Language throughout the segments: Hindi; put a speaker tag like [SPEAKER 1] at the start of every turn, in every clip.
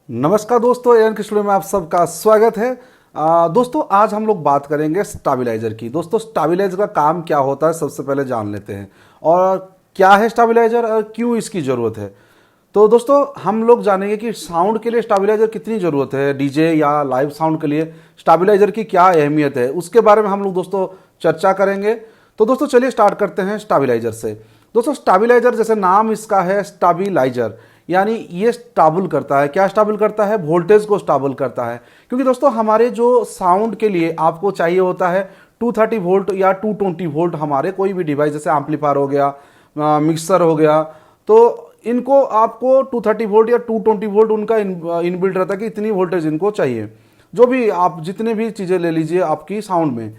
[SPEAKER 1] नमस्कार दोस्तों, एन स्टूडियो में आप सबका स्वागत है। दोस्तों आज हम लोग बात करेंगे स्टेबलाइजर की। दोस्तों स्टेबलाइजर का काम क्या होता है सबसे पहले जान लेते हैं, और क्या है स्टेबलाइजर और क्यों इसकी ज़रूरत है। तो दोस्तों हम लोग जानेंगे कि साउंड के लिए स्टेबलाइजर कितनी ज़रूरत है, डीजे या लाइव साउंड के लिए स्टेबलाइजर की क्या अहमियत है, उसके बारे में हम लोग दोस्तों चर्चा करेंगे। तो दोस्तों चलिए स्टार्ट करते हैं स्टेबलाइजर से। दोस्तों स्टेबलाइजर जैसे नाम इसका है स्टेबलाइजर, यानी ये स्टेबल करता है। क्या स्टेबल करता है? वोल्टेज को स्टेबल करता है। क्योंकि दोस्तों हमारे जो साउंड के लिए आपको चाहिए होता है 230 वोल्ट या 220 वोल्ट। हमारे कोई भी डिवाइस जैसे एम्पलीफायर हो गया, मिक्सर हो गया, तो इनको आपको 230 वोल्ट या 220 वोल्ट उनका इनबिल्ट रहता है कि इतनी वोल्टेज इनको चाहिए। जो भी आप जितने भी चीज़ें ले लीजिए आपकी साउंड में,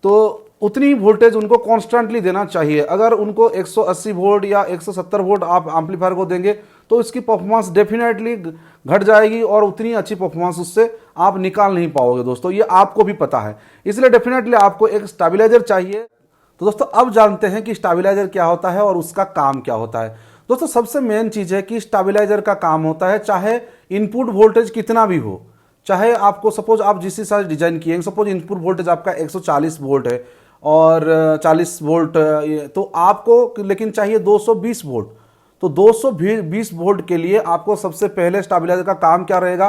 [SPEAKER 1] तो उतनी वोल्टेज उनको कॉन्स्टेंटली देना चाहिए। अगर उनको 180 वोल्ट या 170 वोल्ट आप एम्पलीफायर को देंगे तो इसकी परफॉर्मेंस डेफिनेटली घट जाएगी और उतनी अच्छी परफॉर्मेंस उससे आप निकाल नहीं पाओगे। दोस्तों ये आपको भी पता है, इसलिए डेफिनेटली आपको एक स्टेबलाइजर चाहिए। तो दोस्तों अब जानते हैं कि स्टेबलाइजर क्या होता है और उसका काम क्या होता है। दोस्तों सबसे मेन चीज़ है कि स्टेबलाइजर का काम होता है, चाहे इनपुट वोल्टेज कितना भी हो, चाहे आपको सपोज आप जिस हिसाब से डिजाइन किए, सपोज इनपुट वोल्टेज आपका 140 वोल्ट है और 40 वोल्ट, तो आपको लेकिन चाहिए 220 वोल्ट। तो 220 वोल्ट के लिए आपको सबसे पहले स्टेबलाइजर का काम क्या रहेगा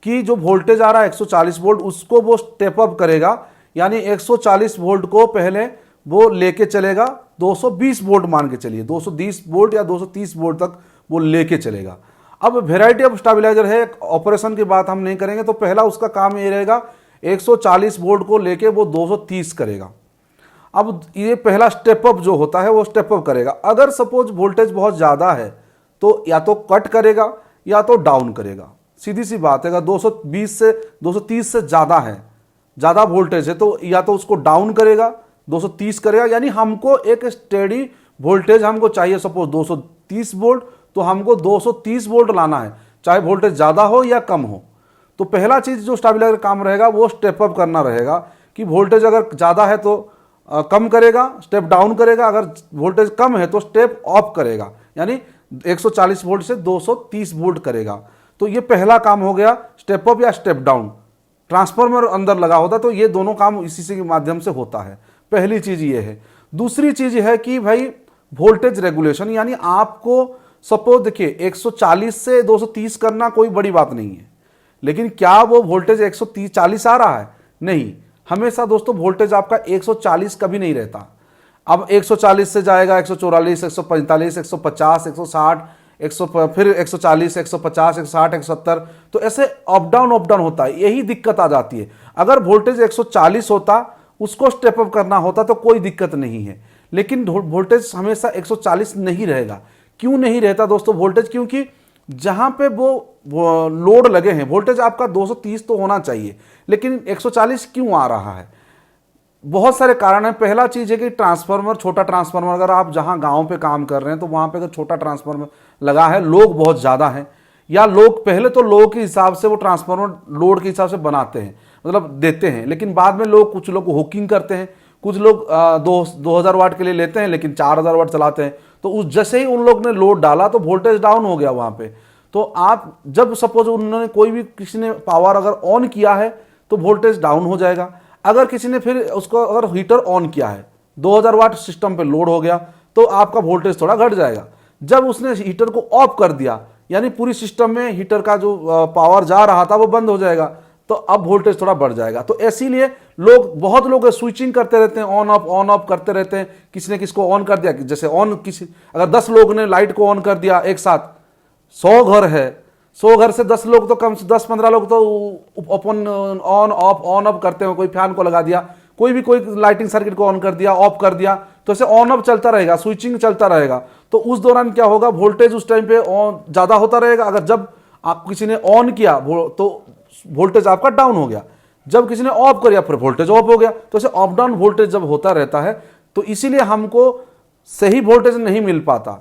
[SPEAKER 1] कि जो वोल्टेज आ रहा है 140 वोल्ट उसको वो स्टेप अप करेगा, यानी 140 वोल्ट को पहले वो लेके चलेगा 220 वोल्ट, मान के चलिए 220 वोल्ट या 230 वोल्ट तक वो लेके चलेगा। अब वेराइटी ऑफ स्टेबलाइजर है, ऑपरेशन की बात हम नहीं करेंगे। तो पहला उसका काम ये रहेगा 140 वोल्ट को लेके वो 230 करेगा। अब ये पहला स्टेप अप जो होता है वो स्टेप अप करेगा। अगर सपोज वोल्टेज बहुत ज़्यादा है तो या तो कट करेगा या तो डाउन करेगा। सीधी सी बात है, अगर 220 से 230 से ज़्यादा है, ज़्यादा वोल्टेज है, तो या तो उसको डाउन करेगा, 230 करेगा। यानी हमको एक स्टेडी वोल्टेज हमको चाहिए। सपोज 230 वोल्ट तो हमको 230 वोल्ट लाना है, चाहे वोल्टेज ज़्यादा हो या कम हो। तो पहला चीज़ जो स्टेबलाइजर का काम रहेगा वो स्टेप अप करना रहेगा कि वोल्टेज अगर ज़्यादा है तो कम करेगा, स्टेप डाउन करेगा, अगर वोल्टेज कम है तो स्टेप अप करेगा, यानी 140 वोल्ट से 230 वोल्ट करेगा। तो ये पहला काम हो गया, स्टेप अप या स्टेप डाउन। ट्रांसफार्मर अंदर लगा होता है तो ये दोनों काम इसी से के माध्यम से होता है। पहली चीज़ ये है। दूसरी चीज़ है कि भाई वोल्टेज रेगुलेशन, यानी आपको सपोज देखिए 140 से 230 करना कोई बड़ी बात नहीं है, लेकिन क्या वो वोल्टेज 140 आ रहा है? नहीं, हमेशा दोस्तों वोल्टेज आपका 140 कभी नहीं रहता। अब 140 से जाएगा 144, 145, 150, 160, 100, फिर 140, 150, 160, 170, तो ऐसे अप डाउन होता है। यही दिक्कत आ जाती है। अगर वोल्टेज 140 होता, उसको स्टेप अप करना होता तो कोई दिक्कत नहीं है, लेकिन वोल्टेज हमेशा 140 नहीं रहेगा। क्यों नहीं रहता दोस्तों वोल्टेज? क्योंकि जहां पे वो लोड लगे हैं, वोल्टेज आपका 230 तो होना चाहिए, लेकिन 140 क्यों आ रहा है? बहुत सारे कारण हैं। पहला चीज है कि ट्रांसफार्मर, छोटा ट्रांसफार्मर, अगर आप जहां गांव पे काम कर रहे हैं तो वहां पे अगर छोटा ट्रांसफार्मर लगा है, लोग बहुत ज्यादा हैं, या लोग पहले तो लोगों के हिसाब से वो ट्रांसफार्मर लोड के हिसाब से बनाते हैं, मतलब देते हैं, लेकिन बाद में कुछ लोग हुकिंग करते हैं, कुछ लोग 2000 वाट के लिए लेते हैं लेकिन 4000 वाट चलाते हैं। तो उस जैसे ही उन लोग ने लोड डाला तो वोल्टेज डाउन हो गया वहां पे। तो आप जब सपोज उन्होंने कोई भी किसी ने पावर अगर ऑन किया है तो वोल्टेज डाउन हो जाएगा। अगर किसी ने फिर उसको अगर हीटर ऑन किया है, 2000 वाट सिस्टम पे लोड हो गया, तो आपका वोल्टेज थोड़ा घट जाएगा। जब उसने हीटर को ऑफ कर दिया, यानी पूरी सिस्टम में हीटर का जो पावर जा रहा था वो बंद हो जाएगा, तो अब वोल्टेज थोड़ा बढ़ जाएगा। तो इसीलिए बहुत लोग स्विचिंग करते रहते हैं, ऑन ऑफ करते रहते हैं। किसी ने किसको ऑन कर दिया, जैसे अगर 10 लोग ने लाइट को ऑन कर दिया एक साथ, 100 घर है, 100 घर से 10 लोग तो कम से 10-15 लोग तो ओपन ऑन ऑफ करते हैं। कोई फैन को लगा दिया, कोई लाइटिंग सर्किट को ऑन कर दिया, ऑफ कर दिया, तो ऐसे ऑन ऑफ चलता रहेगा, स्विचिंग चलता रहेगा। तो उस दौरान क्या होगा, वोल्टेज उस टाइम पे ज्यादा होता रहेगा। अगर जब आप किसी ने ऑन किया तो वोल्टेज आपका डाउन हो गया, जब किसी ने ऑफ किया फिर वोल्टेज ऑफ हो गया। तो ऐसे अप डाउन वोल्टेज जब होता रहता है तो इसीलिए हमको सही वोल्टेज नहीं मिल पाता।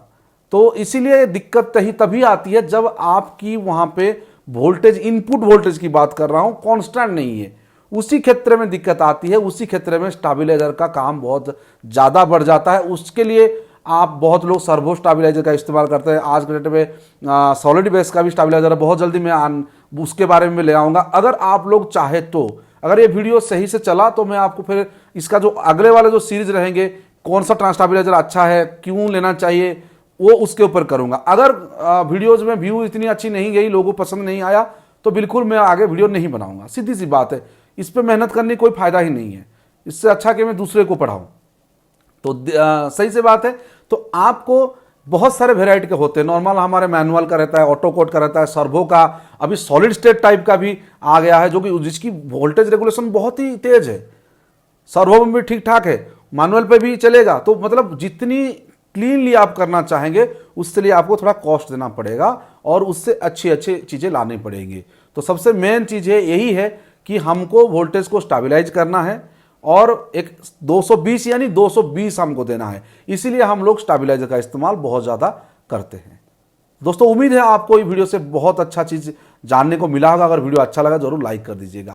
[SPEAKER 1] तो इसीलिए दिक्कत तभी आती है जब आपकी वहां पे वोल्टेज, इनपुट वोल्टेज की बात कर रहा हूं, कांस्टेंट नहीं है। उसी क्षेत्र में दिक्कत आती है, उसी क्षेत्र में स्टेबलाइजर का काम बहुत ज्यादा बढ़ जाता है। उसके लिए आप बहुत लोग सर्वो स्टेबलाइजर का इस्तेमाल करते हैं। आज के डेट में सॉलिड बेस का भी स्टेबलाइजर है, बहुत जल्दी में उसके बारे में ले आऊँगा। अगर आप लोग चाहे तो, अगर ये वीडियो सही से चला तो मैं आपको फिर इसका जो अगले वाले जो सीरीज रहेंगे, कौन सा स्टेबिलाइजर अच्छा है, क्यों लेना चाहिए, वो उसके ऊपर करूँगा। अगर वीडियोज़ में व्यू इतनी अच्छी नहीं गई, लोगों को पसंद नहीं आया, तो बिल्कुल मैं आगे वीडियो नहीं बनाऊँगा। सीधी सी बात है, इस पर मेहनत करने कोई फ़ायदा ही नहीं है। इससे अच्छा कि मैं दूसरे को पढ़ाऊँ। तो सही से बात है। तो आपको बहुत सारे वेराइटी के होते हैं। नॉर्मल हमारे मैनुअल का रहता है, ऑटो कोड का रहता है, सर्वो का, अभी सॉलिड स्टेट टाइप का भी आ गया है, जो कि जिसकी वोल्टेज रेगुलेशन बहुत ही तेज है। सर्वो में भी ठीक ठाक है, मैनुअल पे भी चलेगा। तो मतलब जितनी क्लीनली आप करना चाहेंगे, उसके लिए आपको थोड़ा कॉस्ट देना पड़ेगा और उससे अच्छी अच्छी चीज़ें लानी पड़ेंगी। तो सबसे मेन चीज़ है यही है कि हमको वोल्टेज को स्टेबलाइज करना है और एक 220 यानी 220 हमको देना है। इसीलिए हम लोग स्टेबलाइजर का इस्तेमाल बहुत ज़्यादा करते हैं। दोस्तों, उम्मीद है आपको ये वीडियो से बहुत अच्छा चीज़ जानने को मिला होगा। अगर वीडियो अच्छा लगा जरूर लाइक कर दीजिएगा।